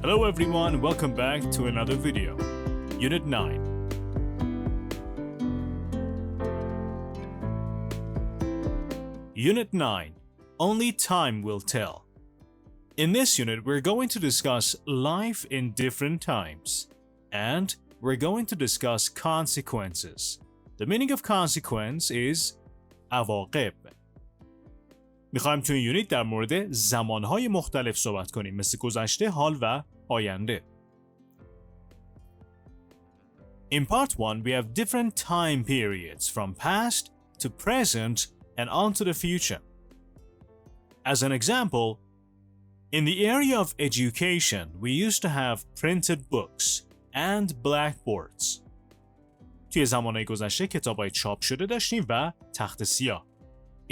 Hello everyone, welcome back to another video. Unit 9. Unit 9. Only time will tell. In this unit, we're going to discuss life in different times. And we're going to discuss consequences. The meaning of consequence is عواقب. میخوایم تو این یونیت در مورد زمانهای مختلف صحبت کنیم مثل گذشته، حال و آینده. In part 1, we have different time periods from past to present and on to the future. As an example, in the area of education, we used to have printed books and blackboards. توی زمانهای گذشته کتاب‌های چاپ شده داشتیم و تخت سیاه.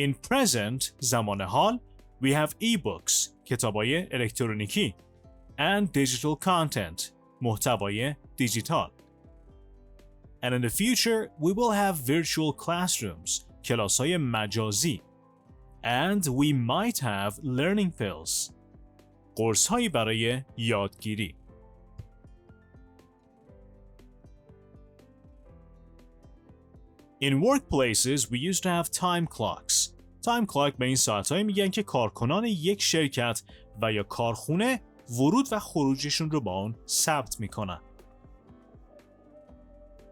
In present, زمان حال, we have e-books, کتاب‌های الکترونیکی and digital content, محتوای دیجیتال. And in the future, we will have virtual classrooms, کلاس‌های مجازی. And we might have learning pills, قرص‌هایی برای یادگیری. In workplaces, we used to have time clocks. Time clock به این ساعت‌هایی میگن که کارکنان یک شرکت و یا کارخونه ورود و خروجشون رو با اون ثبت میکنن.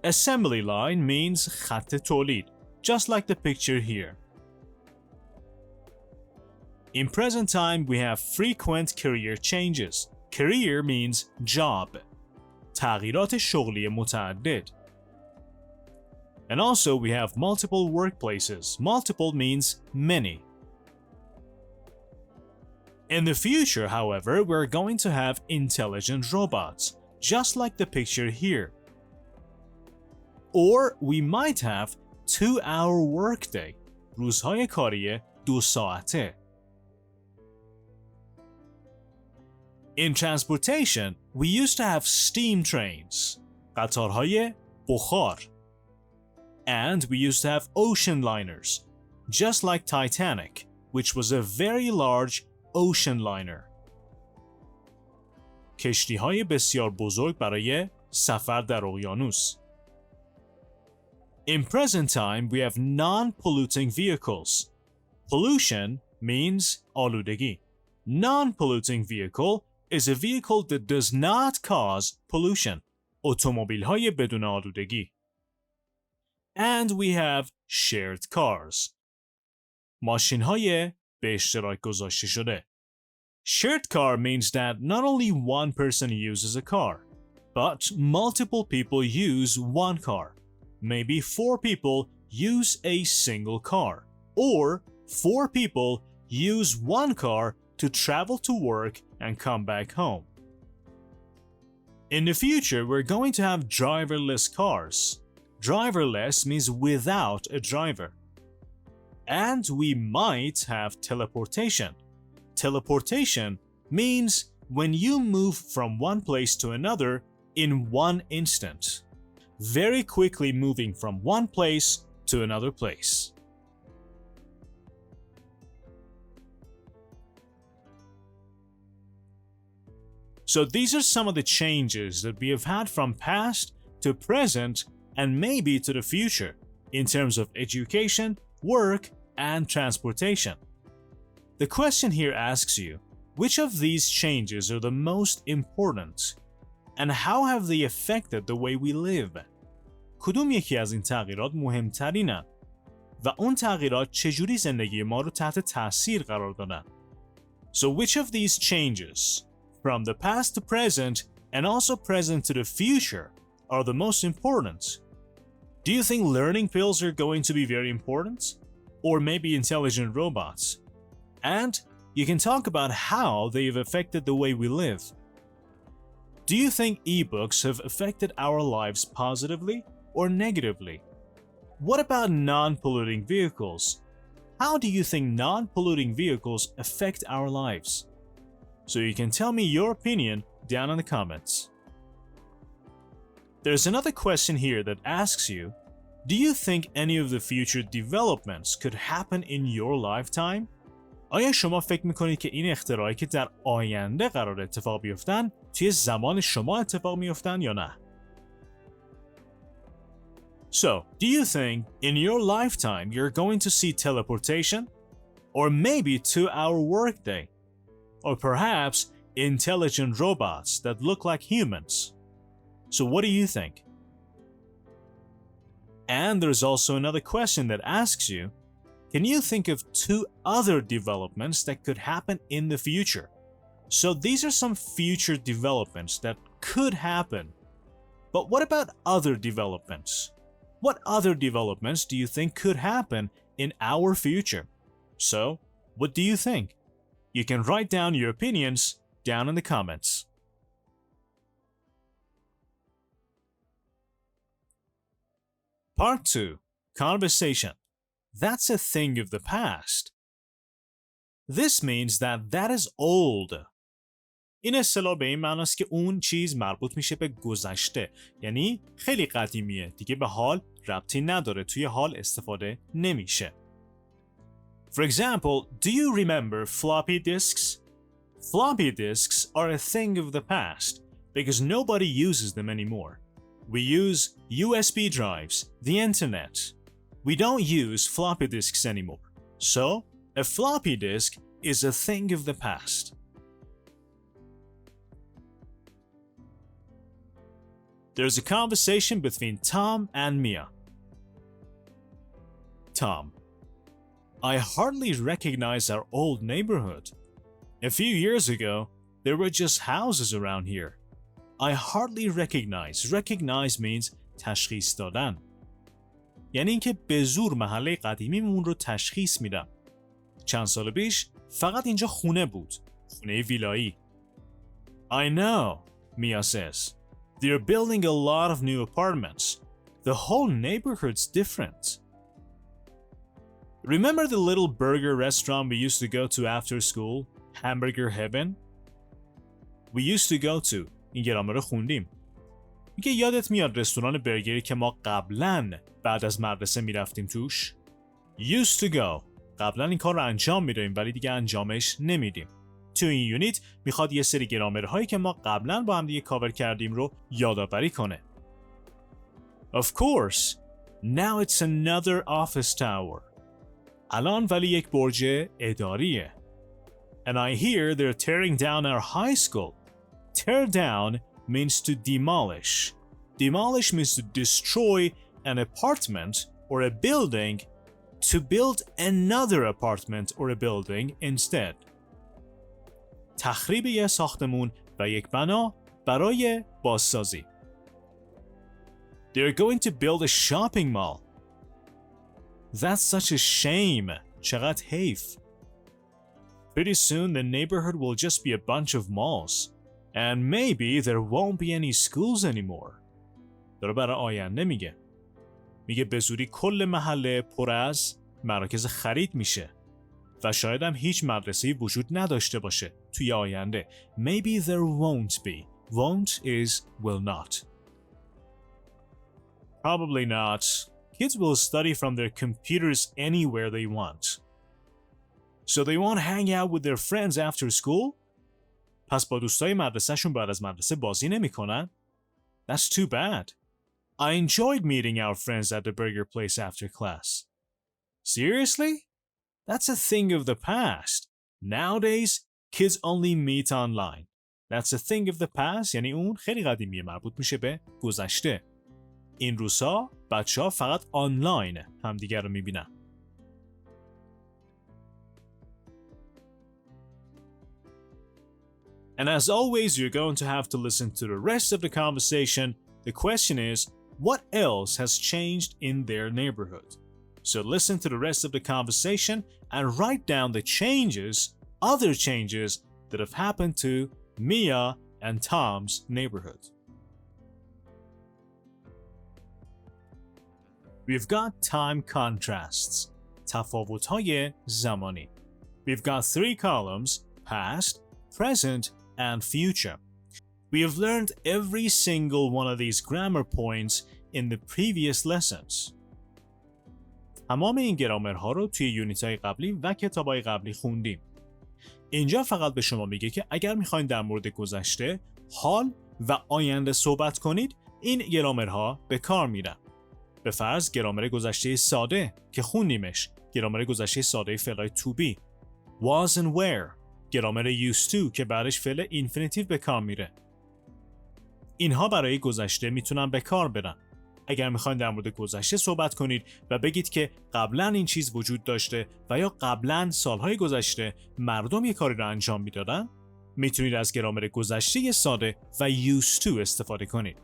Assembly line means خط تولید, just like the picture here. In present time, we have frequent career changes. Career means job. تغییرات شغلی متعدد. And also we have multiple workplaces. Multiple means many. In the future, however, we're going to have intelligent robots, just like the picture here. Or we might have 2-hour workday. روزهای کاری 2 ساعته. In transportation, we used to have steam trains. قطارهای بخار. And we used to have ocean liners, just like Titanic, which was a very large ocean liner. کشتی‌های بسیار بزرگ برای سفر در اقیانوس. In present time, we have non-polluting vehicles. Pollution means آلودگی. Non-polluting vehicle is a vehicle that does not cause pollution. اتومبیل‌های بدون آلودگی. And we have shared cars. ماشین‌های به اشتراک گذاشته شده. Shared car means that not only one person uses a car, but multiple people use one car. Maybe 4 people use a single car, or 4 people use one car to travel to work and come back home. In the future, we're going to have driverless cars. Driverless means without a driver. And we might have teleportation. Teleportation means when you move from one place to another in one instant. Very quickly moving from one place to another place. So these are some of the changes that we have had from past to present and maybe to the future in terms of education, work, and transportation. The question here asks you, which of these changes are the most important? And how have they affected the way we live? کدوم یکی از این تغییرات مهمترینن؟ و اون تغییرات چجوری زندگی ما رو تحت تاثیر قرار دادن؟ So which of these changes, from the past to present and also present to the future, are the most important? Do you think learning pills are going to be very important? Or maybe intelligent robots? And you can talk about how they've affected the way we live. Do you think ebooks have affected our lives positively or negatively? What about non-polluting vehicles? How do you think non-polluting vehicles affect our lives? So you can tell me your opinion down in the comments. There's another question here that asks you, do you think any of the future developments could happen in your lifetime? آیا شما فکر میکنید که این اختراعی که در آینده قرار اتفاق بیفتن توی زمان شما اتفاق میفتن یا نه؟ So, do you think in your lifetime you're going to see teleportation? Or maybe 2-hour workday? Or perhaps intelligent robots that look like humans? So what do you think? And there's also another question that asks you, can you think of 2 other developments that could happen in the future? So these are some future developments that could happen. But what about other developments? What other developments do you think could happen in our future? So, what do you think? You can write down your opinions down in the comments. Part 2. Conversation. That's a thing of the past. This means that is old. این اصطلاح به این معنی است که اون چیز مربوط میشه به گذشته، یعنی خیلی قدیمیه، دیگه به حال ربطی نداره، توی حال استفاده نمیشه. For example, do you remember floppy disks? Floppy disks are a thing of the past because nobody uses them anymore. We use USB drives, the internet. We don't use floppy disks anymore. So, a floppy disk is a thing of the past. There's a conversation between Tom and Mia. Tom: I hardly recognize our old neighborhood. A few years ago, there were just houses around here. I hardly recognize. Recognize means تشخیص دادن. یعنی اینکه به زور محله قدیمیمون رو تشخیص میدم. چند سال پیش فقط اینجا خونه بود. خونه ویلایی. I know, Mia says. They're building a lot of new apartments. The whole neighborhood's different. Remember the little burger restaurant we used to go to after school? Hamburger Heaven? We used to go to. این گرامر رو خوندیم. میگه یادت میاد رستوران برگری که ما قبلاً بعد از مدرسه میرفتیم توش؟ Used to go. قبلاً این کار رو انجام میدیم ولی دیگه انجامش نمیدیم. تو این یونیت میخواد یه سری گرامرهایی که ما قبلاً با هم دیگه کاور کردیم رو یادآوری کنه. Of course. Now it's another office tower. الان ولی یک برج اداریه. And I hear they're tearing down our high school. Tear down means to demolish. Demolish means to destroy an apartment or a building to build another apartment or a building instead. تخریب یک ساختمون و یک بنا برای بازسازی. They're going to build a shopping mall. That's such a shame. چقدر حیف. Pretty soon the neighborhood will just be a bunch of malls. And maybe there won't be any schools anymore. داره برای آینده میگه. میگه به زودی کل محله پر از مراکز خرید میشه. و شاید هم هیچ مدرسه‌ای وجود نداشته باشه توی آینده. Maybe there won't be. Won't is will not. Probably not. Kids will study from their computers anywhere they want. So they won't hang out with their friends after school? پس با دوستای مدرسه‌شون بعد از مدرسه بازی نمی‌کنن؟ That's too bad. I enjoyed meeting our friends at the burger place after class. Seriously? That's a thing of the past. Nowadays, kids only meet online. That's a thing of the past یعنی اون خیلی قدیمیه، مربوط میشه به گذشته. این روزها بچه‌ها فقط آنلاین همدیگر رو میبینن. And as always, you're going to have to listen to the rest of the conversation. The question is, what else has changed in their neighborhood? So listen to the rest of the conversation and write down the other changes that have happened to Mia and Tom's neighborhood. We've got time contrasts. تفاوت‌های زمانی. We've got 3 columns, past, present, and future. We have learned every single one of these grammar points in the previous lessons. تمام این گرامرها رو توی یونیت‌های قبلی و کتاب‌های قبلی خوندیم. اینجا فقط به شما میگه که اگر میخواین در مورد گذشته، حال و آینده صحبت کنید، این گرامرها به کار میرن. به فرض گرامر گذشته ساده که خوندیمش، گرامر گذشته ساده فعلای to be. Was and were، گرامر used to که بعدش فعل infinitive به کار میره. اینها برای گذشته میتونن به کار برن. اگر میخواین در مورد گذشته صحبت کنید و بگید که قبلا این چیز وجود داشته و یا قبلا سالهای گذشته مردم یک کاری را انجام میدادن، میتونید از گرامر گذشته ساده و used to استفاده کنید.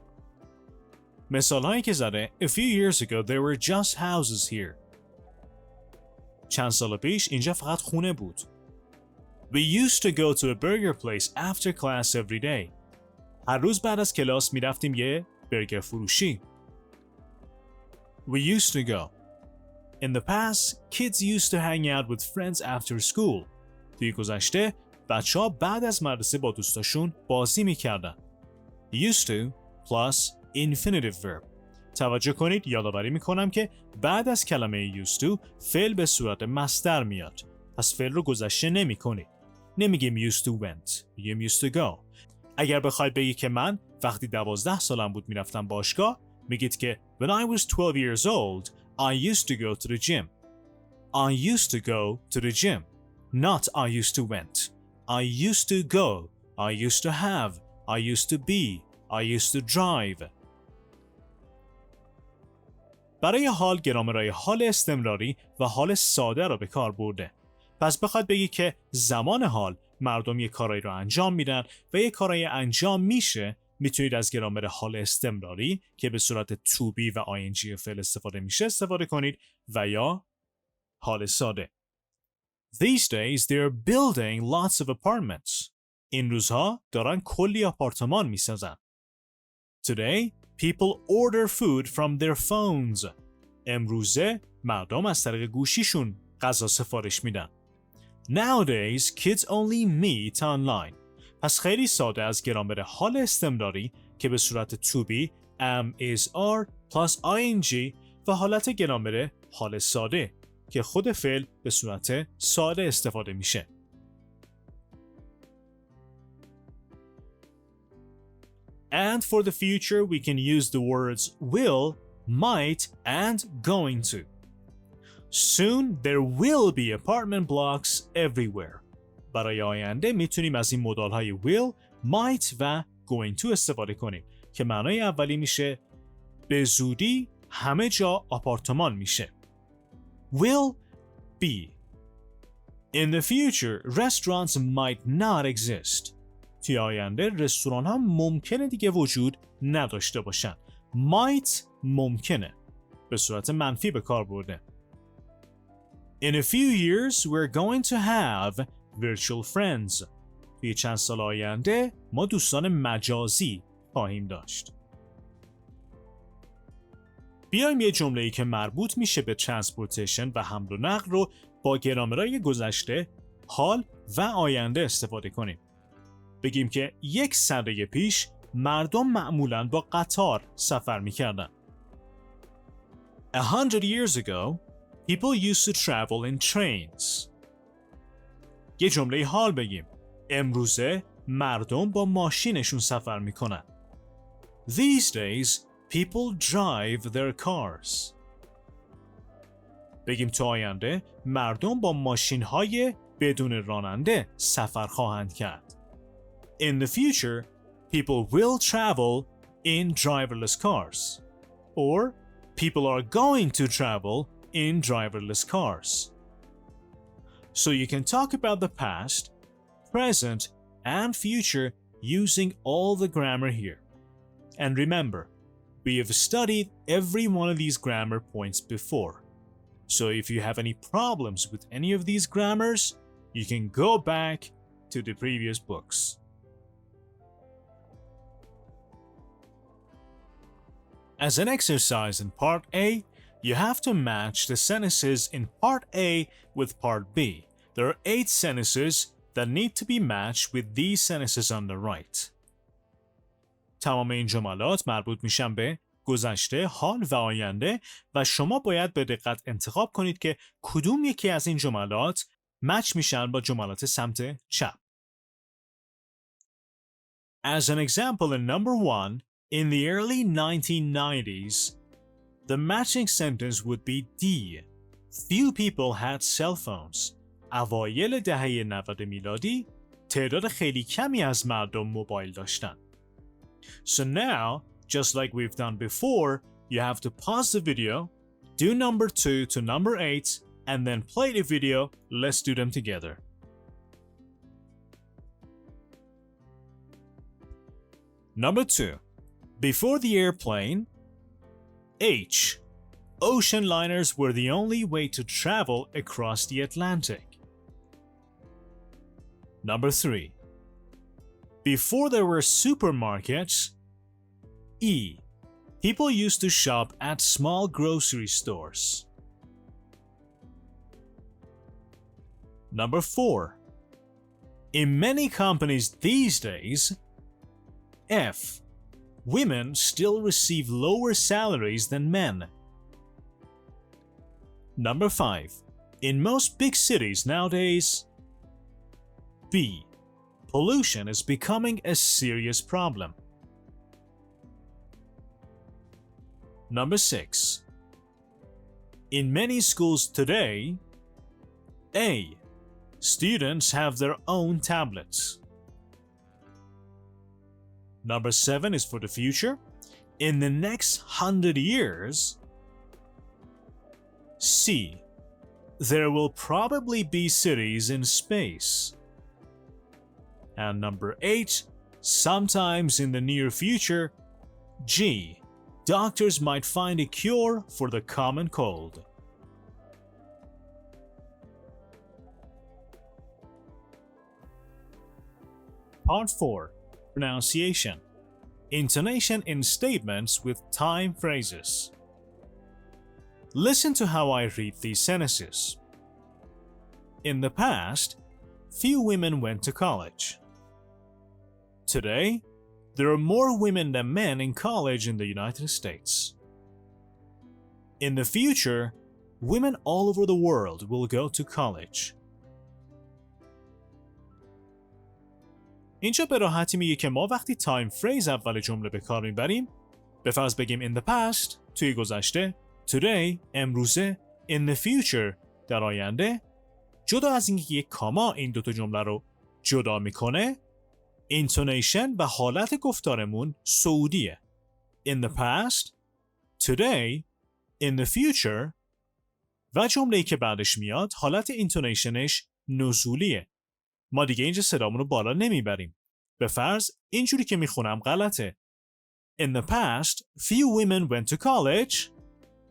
مثال هایی که زده A few years ago there were just houses here. چند سال پیش اینجا فقط خونه بود. We used to go to a burger place after class every day. هر روز بعد از کلاس میرفتیم یه برگر فروشی. We used to go. In the past, kids used to hang out with friends after school. توی گذشته بچه‌ها بعد از مدرسه با دوستاشون بازی میکردن. Used to plus infinitive verb. توجه کنید یادآوری میکنم که بعد از کلمه used to فعل به صورت مصدر میاد. پس فعل رو گذشته نمی کنید. نمیگیم used to went. میگیم used to go. اگر بخواید بگید که من وقتی 12 سالم بود میرفتم باشگاه، میگید که When I was 12 years old, I used to go to the gym. I used to go to the gym. Not I used to went. I used to go. I used to have. I used to be. I used to drive. برای حال گرامرهای حال استمراری و حال ساده را به کار برده. پس بخواد بگی که زمان حال مردم یک کارایی را انجام میدن و یک کارایی انجام میشه، میتونید از گرامر حال استمراری که به صورت to be و ing فعل استفاده میشه استفاده کنید و یا حال ساده. These days they're building lots of apartments. این روزها دارن کلی آپارتمان میسازن. Today people order food from their phones. امروزه مردم از طریق گوشیشون غذا سفارش میدن. Nowadays kids only meet online. پس خیلی ساده از گرامر حال استمراری که به صورت to be am is are plus ing و حالت گرامر حال ساده که خود فعل به صورت ساده استفاده میشه. And for the future we can use the words will, might and going to. Soon there will be apartment blocks everywhere. برای آینده میتونیم از این مدال‌های will, might و going to استفاده کنیم که معنای اولی میشه به زودی همه جا آپارتمان میشه. Will be. In the future, restaurants might not exist. توی آینده رستوران ها ممکنه دیگه وجود نداشته باشن. Might ممکنه. به صورت منفی به کار برده. In a few years, we're going to have virtual friends. توی چند سال آینده ما دوستان مجازی خواهیم داشت. بیایم یه جمله‌ای که مربوط میشه به ترانسپورتیشن و حمل و نقل رو با گرامرهای گذشته، حال و آینده استفاده کنیم. بگیم که 100 پیش مردم معمولاً با قطار سفر میکردن. 100 years ago, people used to travel in trains. یه جمله حال بگیم. امروزه مردم با ماشینشون سفر میکنن. These days, people drive their cars. بگیم تو آینده مردم با ماشین‌های بدون راننده سفر خواهند کرد. In the future, people will travel in driverless cars. Or, people are going to travel in driverless cars. So you can talk about the past, present, and future using all the grammar here. And remember, we have studied every one of these grammar points before. So if you have any problems with any of these grammars, you can go back to the previous books. As an exercise in Part A, you have to match the sentences in Part A with Part B. There are 8 sentences that need to be matched with these sentences on the right. تمام این جملات مربوط میشن به گذشته، حال و آینده و شما باید به دقت انتخاب کنید که کدوم یکی از این جملات مچ میشن با جملات سمت چپ. As an example in number 1, in the early 1990s, the matching sentence would be D. Few people had cell phones. اوایل دهه 90 میلادی تعداد خیلی کمی از مردم موبایل داشتن. So now, just like we've done before, you have to pause the video, do number 2 to number 8, and then play the video. Let's do them together. Number 2. Before the airplane, H. Ocean liners were the only way to travel across the Atlantic. Number 3. Before there were supermarkets, E. People used to shop at small grocery stores. Number 4. In many companies these days, F. Women still receive lower salaries than men. Number 5. In most big cities nowadays, B. Pollution is becoming a serious problem. Number 6. In many schools today, A. Students have their own tablets. Number 7 is for the future. In the next 100 years, C. There will probably be cities in space. And number 8, sometimes in the near future, G. Doctors might find a cure for the common cold. Part 4. Pronunciation. Intonation in statements with time phrases. Listen to how I read these sentences. In the past, few women went to college. Today, there are more women than men in college in the United States. In the future, women all over the world will go to college. اینجا به راحتی میگه که ما وقتی تایم فریز اول جمله به کار میبریم، به فرض بگیم in the past توی گذشته، today امروزه، in the future در آینده، جدا از اینکه یک کاما این دوتا جمله رو جدا میکنه، اینتونیشن و حالت گفتارمون صعودیه. In the past, today, in the future و جمله‌ای که بعدش میاد حالت اینتونیشنش نزولیه. ما دیگه اینجا صدامون رو بالا نمیبریم. به فرض اینجوری که میخونم غلطه. In the past, few women went to college.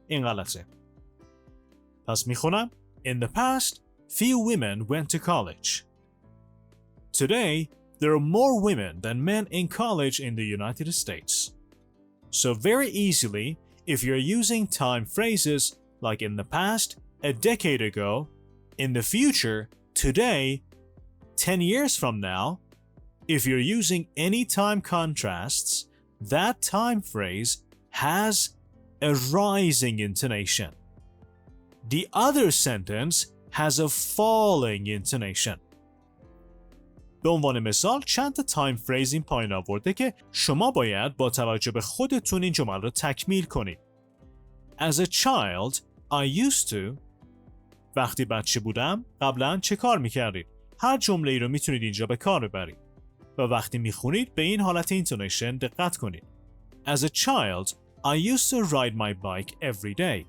این غلطه. پس میخونم In the past, few women went to college. Today, there are more women than men in college in the United States. So very easily, if you're using time phrases like in the past, a decade ago, in the future, today, 10 years from now, if you're using any time contrasts, that time phrase has a rising intonation. The other sentence has a falling intonation. به عنوان مثال چند تا تایم فریز این پایین آورده که شما باید با توجه به خودتون این جمله رو تکمیل کنید. As a child, I used to. وقتی بچه بودم قبلا چه کار میکردید؟ هر جمله ای رو میتونید اینجا به کار ببرید. و وقتی میخونید به این حالت اینتونیشن دقت کنید. As a child, I used to ride my bike every day.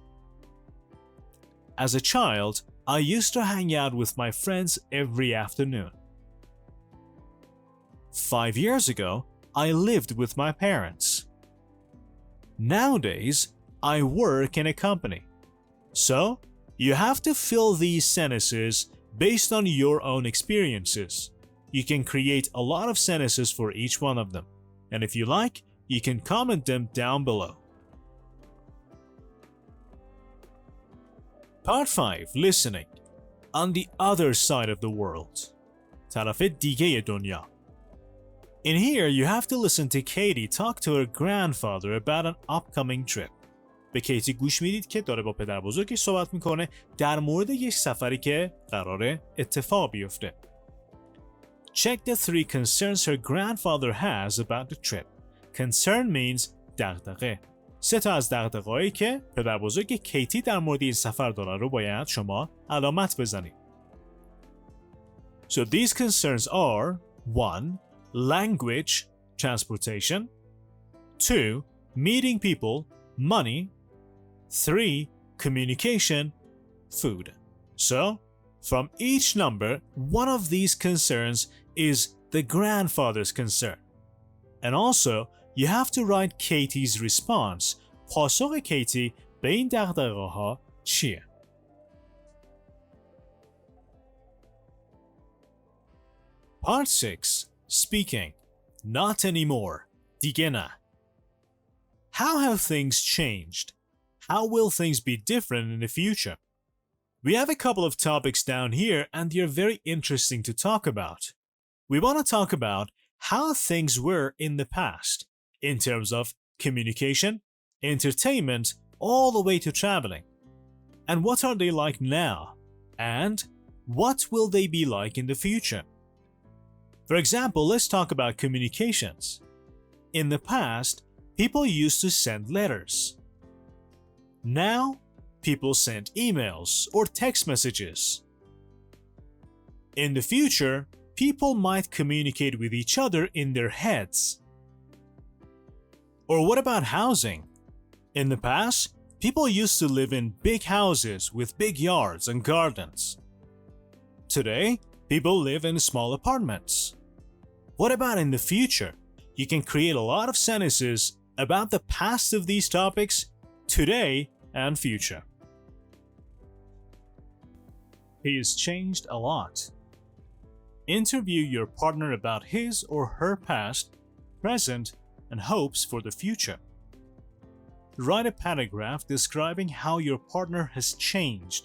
As a child, I used to hang out with my friends every afternoon. 5 years ago, I lived with my parents. Nowadays, I work in a company. So, you have to fill these sentences based on your own experiences. You can create a lot of sentences for each one of them. And if you like, you can comment them down below. Part 5. Listening. On the other side of the world. طرف دیگه دنیا. In here, you have to listen to Katie talk to her grandfather about an upcoming trip. به کیتی گوش میدید که داره با پدر بزرگش صحبت میکنه در مورد یک سفری که قراره اتفاق بیفته. Check the 3 concerns her grandfather has about the trip. Concern means دغدغه. 3 تا از دغدغه‌هایی که پدر بزرگ کیتی در مورد این سفر داره رو باید شما علامت بزنید. So these concerns are 1. Language, transportation. 2. Meeting people, money. 3. Communication, food. So, from each number, one of these concerns is the grandfather's concern. And also, you have to write Katie's response. پاسخ کیتی به این دغدغه‌ها چیه؟ Part 6. Speaking. Not anymore. دیگه نه. How have things changed? How will things be different in the future? We have a couple of topics down here and they're very interesting to talk about. We want to talk about how things were in the past in terms of communication, entertainment, all the way to traveling. And what are they like now? And what will they be like in the future? For example, let's talk about communications. In the past, people used to send letters. Now, people send emails or text messages. In the future, people might communicate with each other in their heads. Or what about housing? In the past, people used to live in big houses with big yards and gardens. Today, people live in small apartments. What about in the future? You can create a lot of sentences about the past of these topics, today, and future. He has changed a lot. Interview your partner about his or her past, present, and hopes for the future. Write a paragraph describing how your partner has changed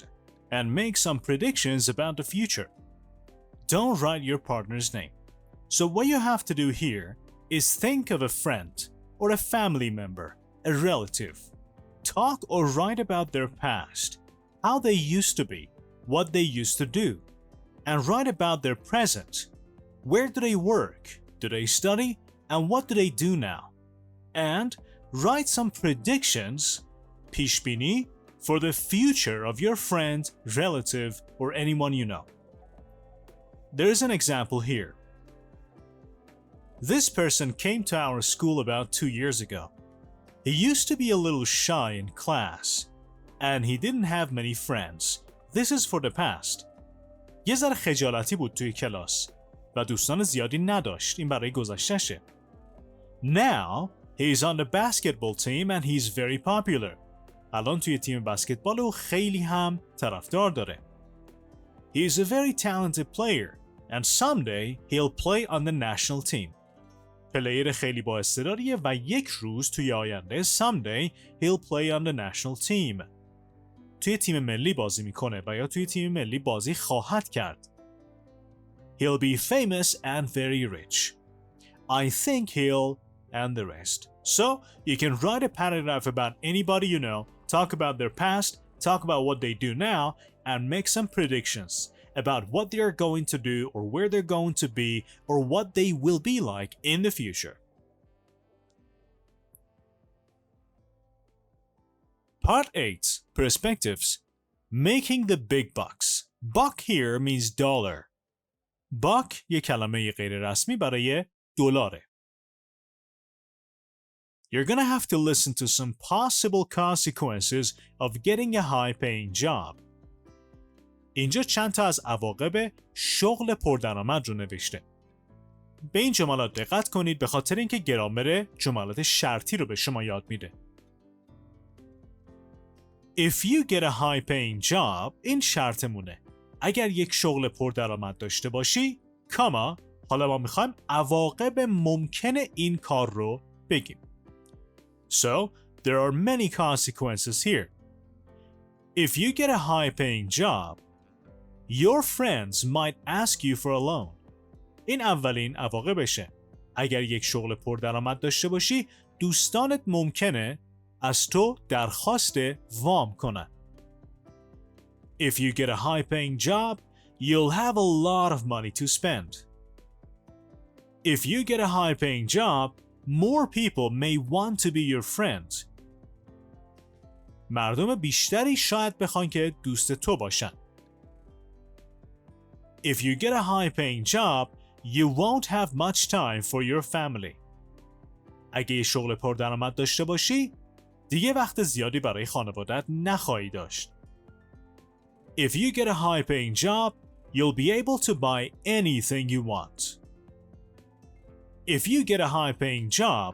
and make some predictions about the future. Don't write your partner's name. So what you have to do here is think of a friend or a family member, a relative. Talk or write about their past, how they used to be, what they used to do, and write about their present. Where do they work? Do they study? And what do they do now? And write some predictions, پیشبینی, for the future of your friend, relative, or anyone you know. There is an example here. This person came to our school about 2 years ago. He used to be a little shy in class, and he didn't have many friends. This is for the past. یه ذره خجالتی بود توی کلاس و دوستان زیادی نداشت. این برای گذشته‌شه. Now, he's on the basketball team and he's very popular. الان توی تیم بسکتبال و خیلی هم طرفدار داره. He is a very talented player and someday he'll play on the national team. پلیر خیلی با استعدادیه و یک روز توی آینده someday he'll play on the national team. توی تیم ملی بازی میکنه و یا توی تیم ملی بازی خواهد کرد. He'll be famous and very rich. I think he'll and the rest. So, you can write a paragraph about anybody you know, talk about their past, talk about what they do now, and make some predictions about what they are going to do or where they're going to be or what they will be like in the future. Part 8. Perspectives. Making the big bucks. Buck here means dollar. Buck یک کلمه غیر رسمی برای دلاره. You're gonna have to listen to some possible consequences of getting a high-paying job. اینجا چند تا از عواقب شغل پردرآمد رو نوشته. به این جملات دقت کنید به خاطر اینکه گرامر جملات شرطی رو به شما یاد میده. If you get a high-paying job, این شرطمونه. اگر یک شغل پردرآمد داشته باشی، کاما، حالا ما میخوایم عواقب ممکن این کار رو بگیم. So, there are many consequences here. If you get a high-paying job, your friends might ask you for a loan. این اولین عواقبشه. اگر یک شغل پردرآمد داشته باشی، دوستانت ممکنه از تو درخواست وام کنن. If you get a high-paying job, you'll have a lot of money to spend. If you get a high-paying job, more people may want to be your friend. مردم بیشتری شاید بخوان که دوست تو باشن. If you get a high-paying job, you won't have much time for your family. اگه یه شغل پردرآمد داشته باشی، دیگه وقت زیادی برای خانوادت نخواهی داشت. If you get a high-paying job, you'll be able to buy anything you want. If you get a high-paying job,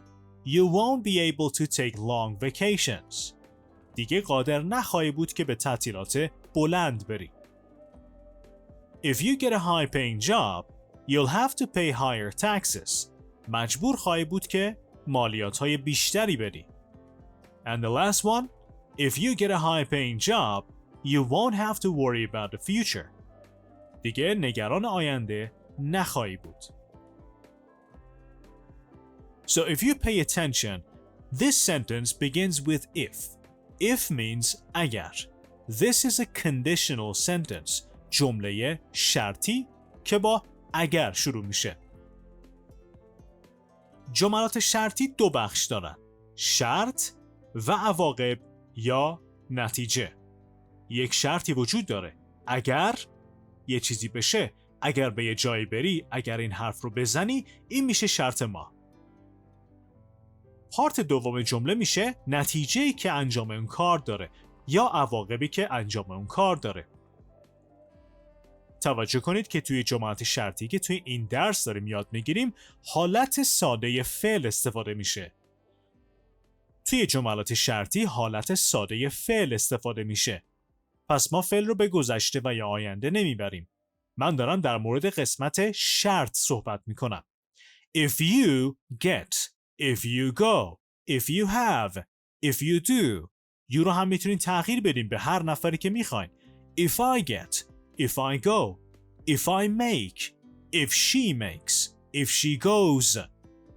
you won't be able to take long vacations. دیگه قادر نخواهی بود که به تعطیلات بلند بری. If you get a high-paying job, you'll have to pay higher taxes. مجبور خواهی بود که مالیات‌های بیشتری بدی. And the last one, if you get a high-paying job, you won't have to worry about the future. دیگه نگران آینده نخواهی بود. So if you pay attention, this sentence begins with if. If means اگر. This is a conditional sentence. جمله شرطی که با اگر شروع میشه. جملات شرطی دو بخش دارن. شرط و عواقب یا نتیجه. یک شرطی وجود داره. اگر یه چیزی بشه، اگر به یه جایی بری، اگر این حرف رو بزنی، این میشه شرط ما. پارت دوم جمله میشه نتیجه‌ای که انجام اون کار داره یا عواقبی که انجام اون کار داره. توجه کنید که توی جملات شرطی که توی این درس داریم یاد میگیریم، حالت ساده فعل استفاده میشه. توی جملات شرطی حالت ساده فعل استفاده میشه. پس ما فعل رو به گذشته و یا آینده نمیبریم. من دارم در مورد قسمت شرط صحبت میکنم. If you get, if you go, if you have, if you do. You رو هم میتونین تغییر بدیم به هر نفری که میخواین. If I get, if I go, if I make, if she makes, if she goes.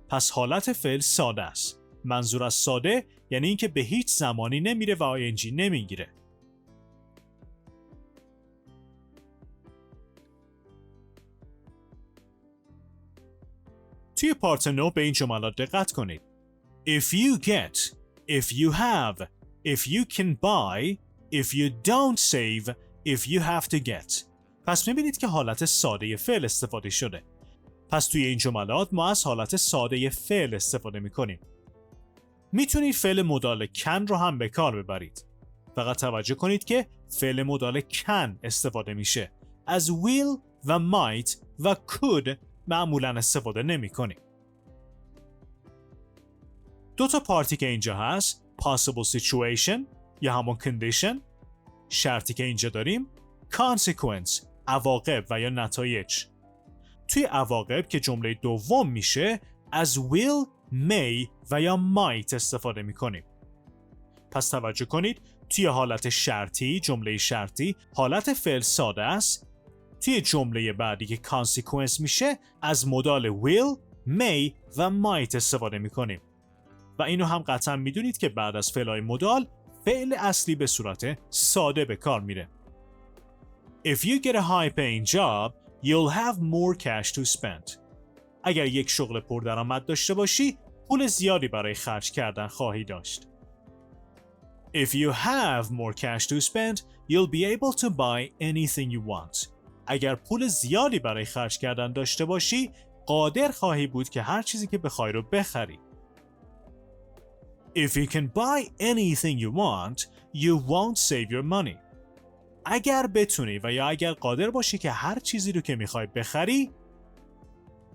پس حالت فعل ساده است. منظور از ساده یعنی اینکه به هیچ زمانی نمیره و ing نمیگیره. توی پارت 9 به این جملات دقت کنید. If you get, if you have, if you can buy, if you don't save, if you have to get. پس میبینید که حالت ساده فعل استفاده شده. پس توی این جملات ما از حالت ساده فعل استفاده میکنیم. میتونید فعل مدال کن رو هم به کار ببرید. فقط توجه کنید که فعل مدال کن استفاده میشه. از will و might و could معمولاً استفاده نمی کنیم. دو تا پارتی که اینجا هست، possible situation یا همون condition، شرطی که اینجا داریم، consequence، عواقب و یا نتایج. توی عواقب که جمله دوم میشه، از will، may و یا might استفاده می کنیم. پس توجه کنید، توی حالت شرطی، جمله شرطی، حالت فعل ساده است. توی جمله بعدی که consequence میشه از مدال will, may و might استفاده میکنیم. و اینو هم قطعا میدونید که بعد از فعلای مدال فعل اصلی به صورت ساده به کار میره. If you get a high-paying job, you'll have more cash to spend. اگر یک شغل پردرآمد داشته باشی، پول زیادی برای خرج کردن خواهی داشت. If you have more cash to spend, you'll be able to buy anything you want. اگر پول زیادی برای خرج کردن داشته باشی، قادر خواهی بود که هر چیزی که بخوای رو بخری. If you can buy anything you want, you won't save your money. اگر بتونی و یا اگر قادر باشی که هر چیزی رو که میخوای بخری،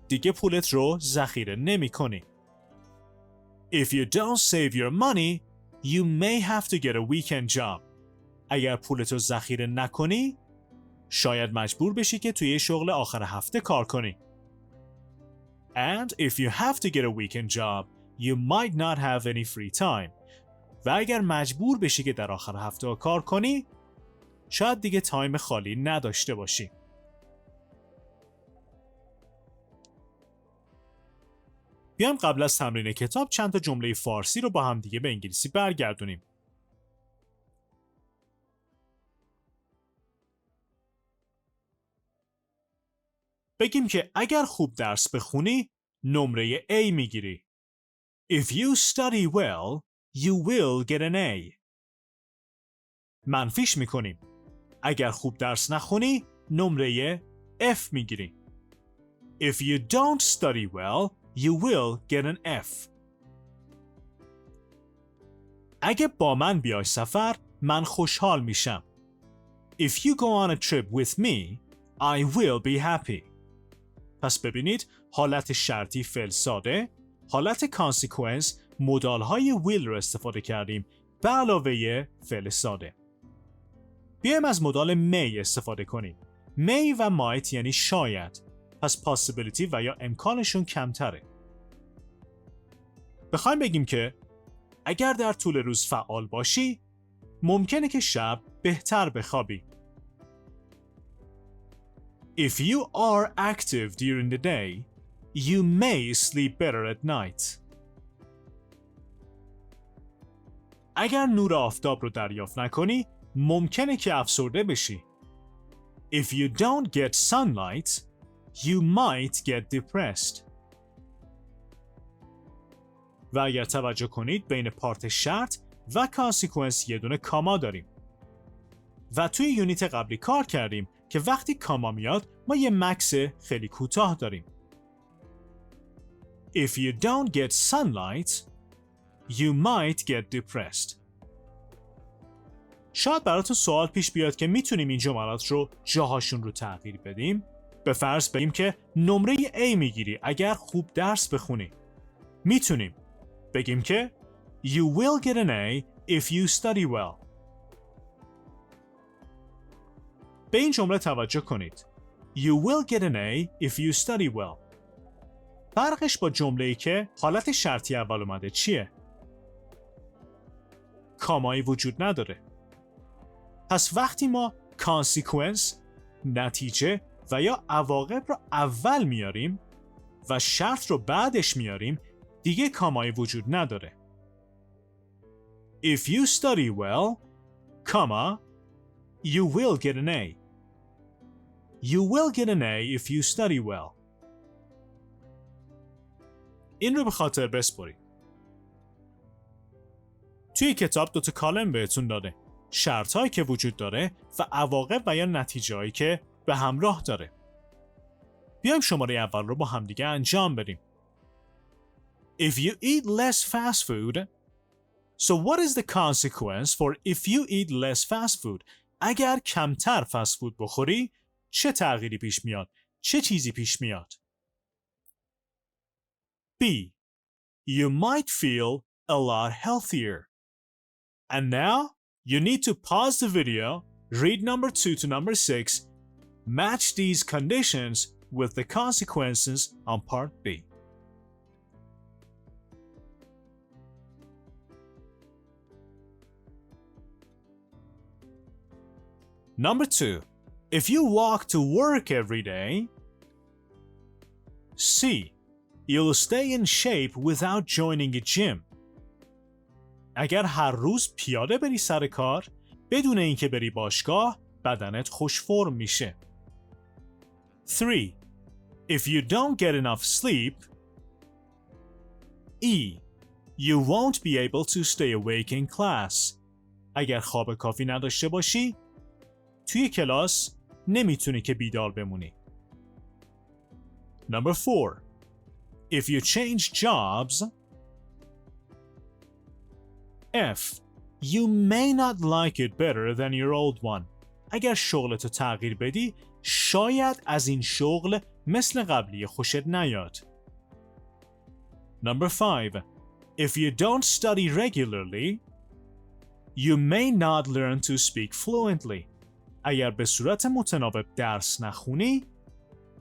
دیگه پولت رو ذخیره نمی کنی. If you don't save your money, you may have to get a weekend job. اگر پولت رو ذخیره نکنی، شاید مجبور بشی که توی شغل آخر هفته کار کنی. And if you have to get a weekend job, you might not have any free time. و اگر مجبور بشی که در آخر هفته کار کنی، شاید دیگه تایم خالی نداشته باشی. بیایم قبل از تمرین کتاب چند تا جمله فارسی رو با هم دیگه به انگلیسی برگردونیم. بگیم که اگر خوب درس بخونی نمره A میگیری. If you study well, you will get an A. منفیش میکنیم. اگر خوب درس نخونی نمره F میگیری. If you don't study well, you will get an F. اگه با من بیای سفر من خوشحال میشم. If you go on a trip with me, I will be happy. پس ببینید حالت شرطی فعل ساده، حالت کانسیکوئنس مدال‌های will رو استفاده کردیم به علاوه فعل ساده. بیایم از مدال may استفاده کنیم. may و might یعنی شاید. پس possibility و یا امکانشون کمتره. بخوایم بگیم که اگر در طول روز فعال باشی ممکنه که شب بهتر بخوابی. If you are active during the day, you may sleep better at night. اگر نور آفتاب رو دریافت نکنی ممکنه که افسرده بشی. If you don't get sunlight, you might get depressed. و اگر توجه کنید بین پارت شرط و کانسیکوئنس یه دونه کاما داریم. و توی یونیت قبلی کار کردیم که وقتی کاما میاد ما یه مکس خیلی کوتاه داریم. If you don't get sunlight, you might get depressed. شاید براتون سوال پیش بیاد که میتونیم این جملات رو جاهاشون رو تغییر بدیم. به فرض بگیم که نمره A میگیری اگر خوب درس بخونی. میتونیم بگیم که You will get an A if you study well. به این جمله توجه کنید. You will get an A if you study well. فرقش با جمله‌ای که حالت شرطی اول اومده چیه؟ کامایی وجود نداره. پس وقتی ما consequence، نتیجه و یا عواقب رو اول میاریم و شرط رو بعدش میاریم دیگه کامایی وجود نداره. If you study well, comma, you will get an A. You will get an A if you study well. این رو به خاطر بسپارید. توی کتاب 2 کالم بهتون داده. شرط‌هایی که وجود داره و عواقب و یا نتیجه‌هایی که به همراه داره. بیایم شماره اول رو با همدیگه انجام بدیم. If you eat less fast food, so what is the consequence for if you eat less fast food? اگر کمتر فست فود بخوری چه تغییری پیش میاد؟ چه چیزی پیش میاد؟ B. You might feel a lot healthier. And now you need to pause the video, read number 2 to number 6, match these conditions with the consequences on part B. Number 2. If you walk to work every day, C. You'll stay in shape without joining a gym. اگر هر روز پیاده بری سر کار بدون اینکه بری باشگاه بدنت خوش فرم میشه. 3. If you don't get enough sleep, E. You won't be able to stay awake in class. اگر خواب کافی نداشته باشی توی کلاس نمیتونی که بیدار بمونی. Number 4. If you change jobs, F. You may not like it better than your old one. اگر شغلتو تغییر بدی شاید از این شغل مثل قبلی خوشت نیاد. Number 5. If you don't study regularly, you may not learn to speak fluently. اگر به صورت متناوب درس نخونی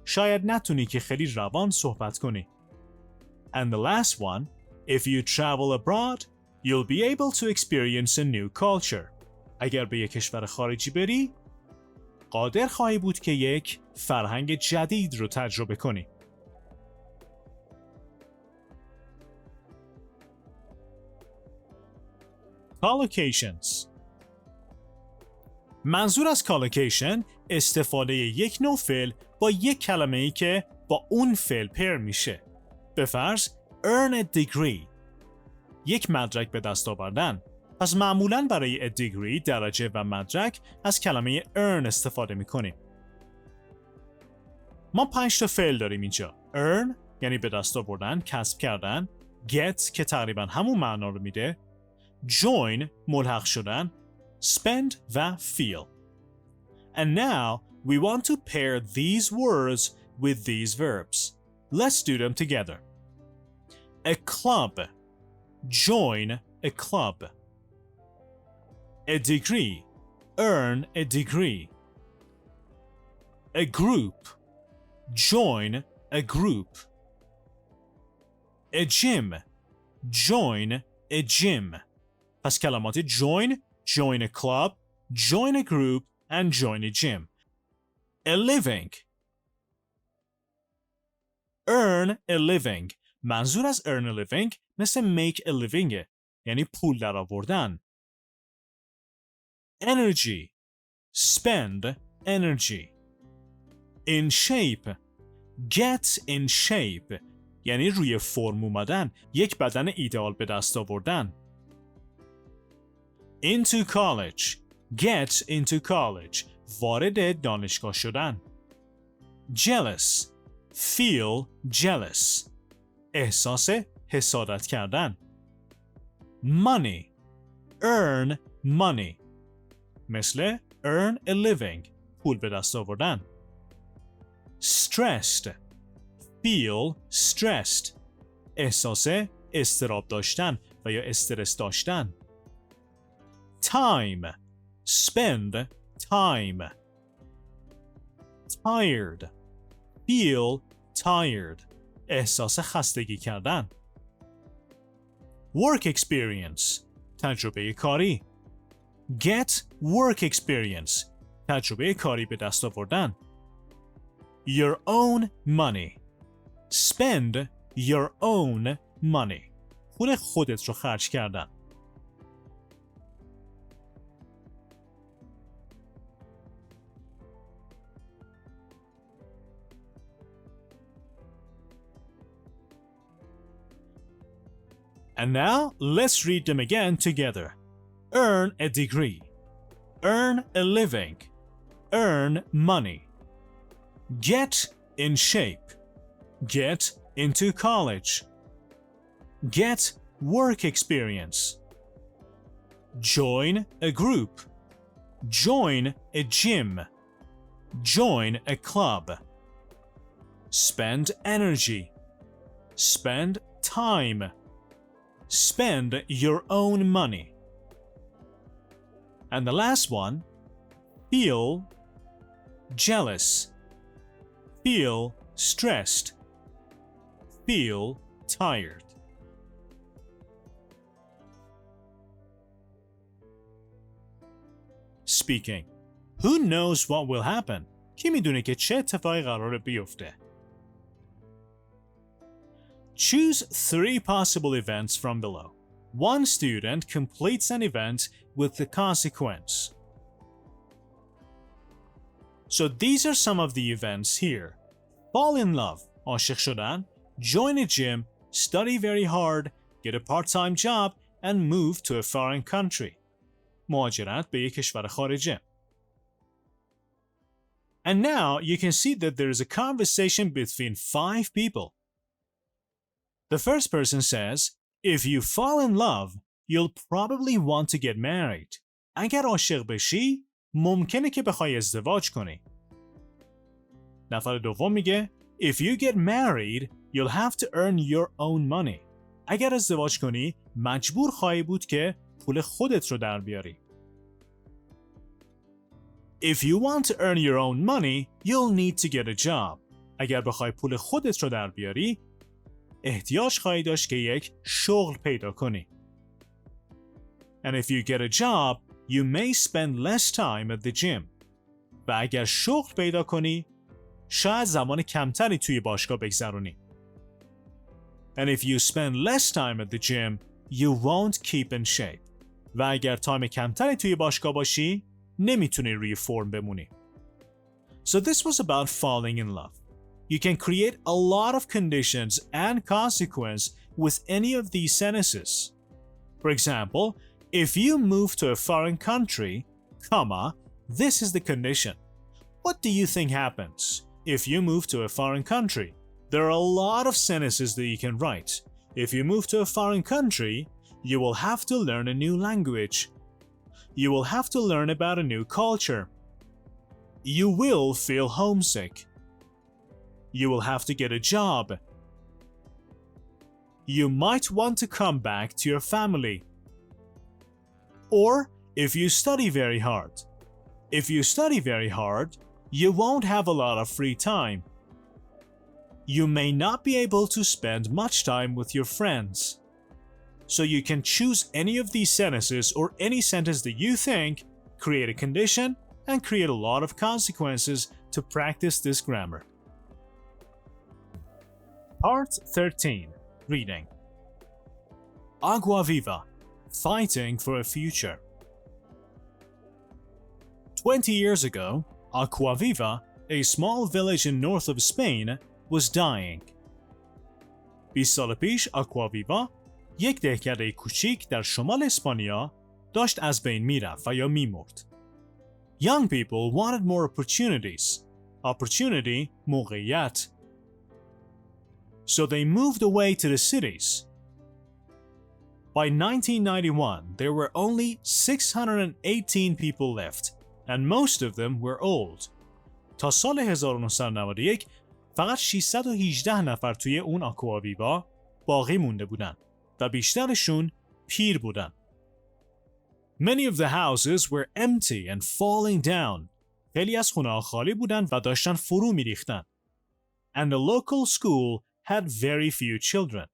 شاید نتونی که خیلی روان صحبت کنی. And the last one, if you travel abroad, you'll be able to experience a new culture. اگر به یک کشور خارجی بری قادر خواهی بود که یک فرهنگ جدید رو تجربه کنی. collocations. منظور از collocation استفاده یک نوع فعل با یک کلمه‌ای که با اون فعل پیر میشه. به فرض earn a degree، یک مدرک به دست آوردن. پس معمولاً برای a degree درجه و مدرک از کلمه earn استفاده میکنیم. ما 5 تا فعل داریم اینجا. earn یعنی به دست آوردن، کسب کردن. get که تقریباً همون معنا رو میده. join ملحق شدن. spend و feel. And now we want to pair these words with these verbs. Let's do them together. A club. Join a club. A degree. Earn a degree. A group. Join a group. A gym. Join a gym. پس کلمات join, join a club, join a group, and join a gym. A living. Earn a living. منظور از earn a living مثل make a living یعنی پول در آوردن. Energy. Spend energy. In shape. Get in shape یعنی روی فرم اومدن، یک بدن ایدئال به دست آوردن. Into college. Get into college. وارد دانشگاه شدن. Jealous. Feel jealous. احساس حسادت کردن. Money. Earn money. مثل earn a living. پول به دست آوردن. Stressed. Feel stressed. احساس اضطراب داشتن و یا استرس داشتن. Time. Spend time. Tired. Feel tired. احساس خستگی کردن. Work experience. تجربه کاری. Get work experience. تجربه کاری به دست آوردن. Your own money. Spend your own money. پول خودت رو خرج کردن. And now, let's read them again together. Earn a degree. Earn a living. Earn money. Get in shape. Get into college. Get work experience. Join a group. Join a gym. Join a club. Spend energy. Spend time. Spend your own money. And the last one, feel jealous. Feel stressed. Feel tired. Speaking. Who knows what will happen? کی میدونه که چه اتفاقی قراره بیفته؟ Choose 3 possible events from below. One student completes an event with the consequence. So these are some of the events here. Fall in love. عاشق شدن. Join a gym. Study very hard. Get a part-time job. And move to a foreign country. مهاجرت به یک کشور خارجه. And now you can see that there is a conversation between 5 people. The first person says, if you fall in love, you'll probably want to get married. اگر عاشق بشی، ممکنه که بخوای ازدواج کنی. نفر دوم میگه, if you get married, you'll have to earn your own money. اگر ازدواج کنی، مجبور خواهی بود که پول خودت رو در بیاری. If you want to earn your own money, you'll need to get a job. اگر بخوای پول خودت رو در بیاری، احتیاج خواهی داشت که یک شغل پیدا کنی. And if you get a job, you may spend less time at the gym. و اگر شغل پیدا کنی، شاید زمان کمتری توی باشگاه بگذرونی. And if you spend less time at the gym, you won't keep in shape. و اگر تایم کمتری توی باشگاه باشی نمیتونی روی فرم بمونی. So this was about falling in love. You can create a lot of conditions and consequence with any of these sentences. For example, if you move to a foreign country, comma, this is the condition. What do you think happens if you move to a foreign country? There are a lot of sentences that you can write. If you move to a foreign country, you will have to learn a new language. You will have to learn about a new culture. You will feel homesick. You will have to get a job. You might want to come back to your family. Or if you study very hard. If you study very hard, you won't have a lot of free time. You may not be able to spend much time with your friends. So you can choose any of these sentences or any sentence that you think, create a condition, and create a lot of consequences to practice this grammar. Part 13. Reading. Agua viva. Fighting for a future. 20 years ago, Agua Viva, a small village in north of Spain, was dying. 20 سال پیش Agua Viva، یک دهکده کوچیک در شمال اسپانیا، داشت از بین میرفت و یا میمرد. Young people wanted more opportunities. Opportunity، موقعیت. So they moved away to the cities. By 1991, there were only 618 people left, and most of them were old. تا سال 1991 فقط 618 نفر توی اون آکوا ویوا باقی مونده بودن و بیشترشون پیر بودن. Many of the houses were empty and falling down. خیلی از خونه‌ها خالی بودن و داشتن فرو می‌ریختن. And the local school had very few children.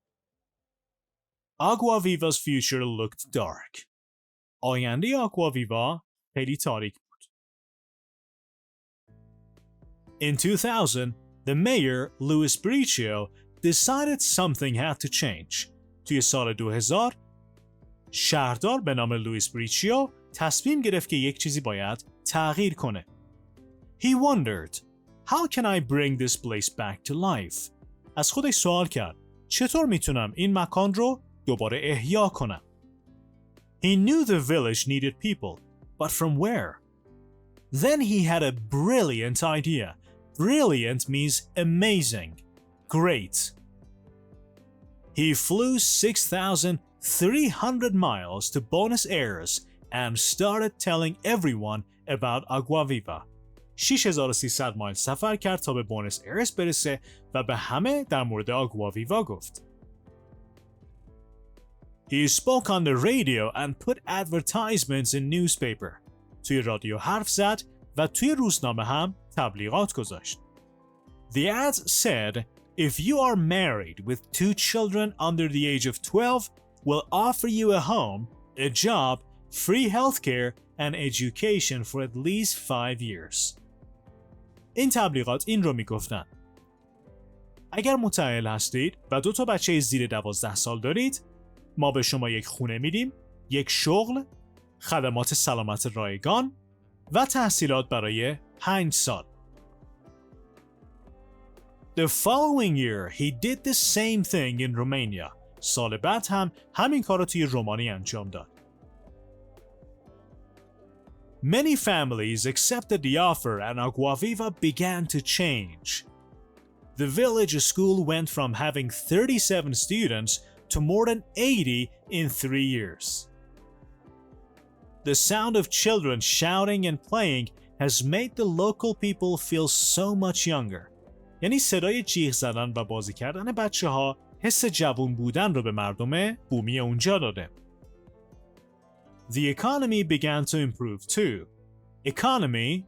Agua Viva's future looked dark. آینده آکوا ویوا خیلی تاریک بود. In 2000, the mayor, Luis Bricio, decided something had to change. توی سال 2000 شهردار به نام لوئیس بریچیو تصمیم گرفت که یک چیزی باید تغییر کنه. He wondered, how can I bring this place back to life? از خودش سوال کرد، چطور میتونم این مکان رو دوباره احیا کنم؟ He knew the village needed people, but from where? Then he had a brilliant idea. Brilliant means amazing, great. He flew 6,300 miles to Buenos Aires and started telling everyone about Agua Viva. 6,300 مایل سفر کرد تا به بونس ایرس برسه و به همه در مورد آگوا ویوا گفت. He spoke on the radio and put advertisements in newspaper. توی رادیو حرف زد و توی روزنامه هم تبلیغات گذاشت. The ads said, if you are married with 2 children under the age of 12, we'll offer you a home, a job, free healthcare, and education for at least 5 years. این تبلیغات این رو میگفتن. اگر متأهل هستید و 2 بچه زیر 12 سال دارید، ما به شما یک خونه میدیم، یک شغل، خدمات سلامت رایگان و تحصیلات برای 5 سال. The following year, he did the same thing in Romania. سال بعد هم همین کار رو توی رومانی انجام داد. Many families accepted the offer and Agua Viva began to change. The village school went from having 37 students to more than 80 in 3 years. The sound of children shouting and playing has made the local people feel so much younger. یعنی صدای جیغ زدن و بازی کردن بچه ها حس جوان بودن رو به مردم بومی اونجا داده. The economy began to improve too. Economy،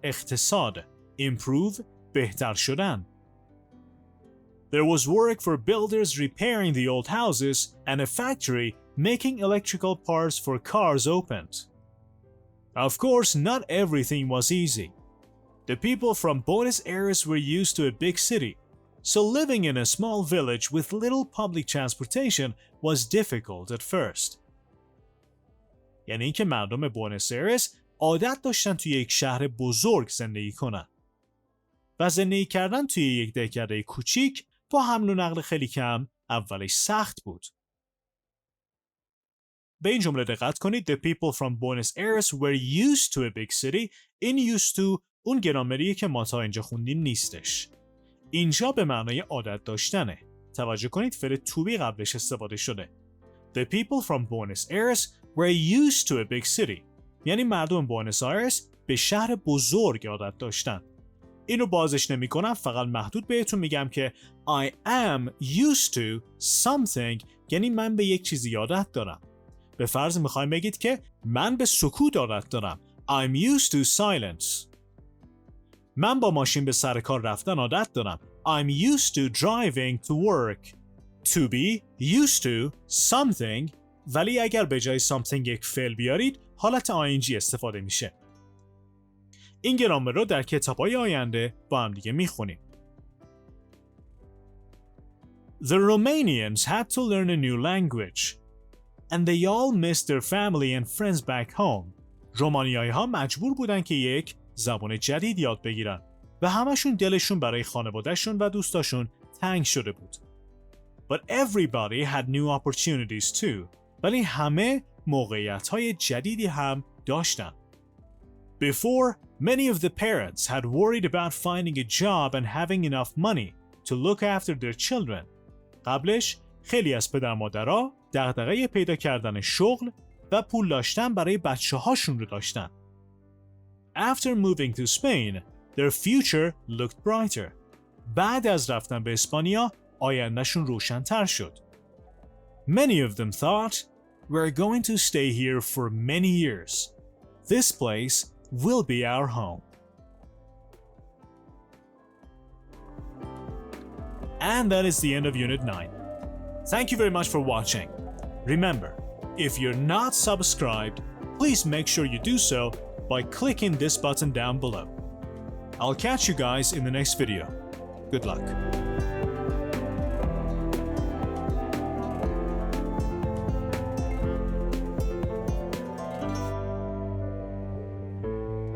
اقتصاد. Improve، بهتر شدن. There was work for builders repairing the old houses and a factory making electrical parts for cars opened. Of course, not everything was easy. The people from Buenos Aires were used to a big city, so living in a small village with little public transportation was difficult at first. یعنی اینکه مردم بوئنوس آیرس عادت داشتن توی یک شهر بزرگ زندگی کنن. و زندگی کردن توی یک دهکده کوچیک با حمل و نقل خیلی کم اولش سخت بود. به این جمله دقت کنید. The people from Buenos Aires were used to a big city. این used to اون گرامریه که ما تا اینجا خوندیم نیستش. اینجا به معنای عادت داشتنه. توجه کنید فعل to be قبلش استفاده شده. The people from Buenos Aires were used to a big city. یعنی مردم بوئنوس آیرس به شهر بزرگ عادت داشتن. اینو بازش نمی کنم، فقط محدود بهتون میگم که I am used to something یعنی من به یک چیزی عادت دارم. به فرض میخوایم بگید که من به سکوت عادت دارم. I'm used to silence. من با ماشین به سر کار رفتن عادت دارم. I'm used to driving to work. To be used to something ولی اگر به جای something یک فعل بیارید حالت ing استفاده میشه. این گرامر رو در کتاب‌های آینده با هم دیگه میخونیم. The Romanians had to learn a new language and they all missed their family and friends back home. رومانیایی‌ها مجبور بودن که یک زبان جدید یاد بگیرن و همشون دلشون برای خانواده‌شون و دوستاشون تنگ شده بود. But everybody had new opportunities too. ولی همه موقعیت‌های جدیدی هم داشتن. Before, many of the parents had worried about finding a job and having enough money to look after their children. قبلش خیلی از پدر مادرها دغدغه پیدا کردن شغل و پول داشتن برای بچه‌هاشون رو داشتن. After moving to Spain, their future looked brighter. بعد از رفتن به اسپانیا آیندهشون روشن‌تر شد. Many of them thought, we're going to stay here for many years. This place will be our home. And that is the end of Unit 9. Thank you very much for watching. Remember, if you're not subscribed, please make sure you do so by clicking this button down below. I'll catch you guys in the next video. Good luck.